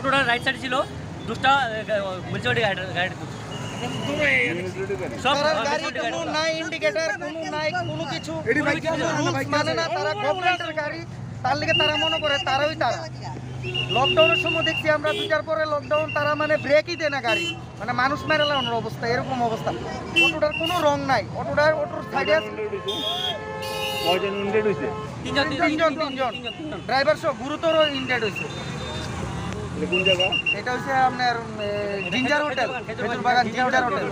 অটোটার right সাইডে ছিল দুটা মিউনিসিপালিটি গাড়ি সব গাড়ি কোনো নাই ইন্ডিকেটর কোনো নাই কোনো কিছু রুলস মানে না তারা গভর্নমেন্টের গাড়ি তার লিগে তারা মনে করে তারাই তারা লকডাউনের সময় দেখছি আমরা 2টার পরে লকডাউন তারা মানে ব্রেকই দেয় না গাড়ি মানে মানুষ মেরে লাগানোর অবস্থা এরকম অবস্থা অটোটার কোনো রং নাই অটোর সাইডে তিনজন ড্রাইভার সহ গুরুতর ইনজেড হয়েছে এটা হচ্ছে আপনার জিঞ্জার হোটেল খেজুর বাগান জিঞ্জার হোটেল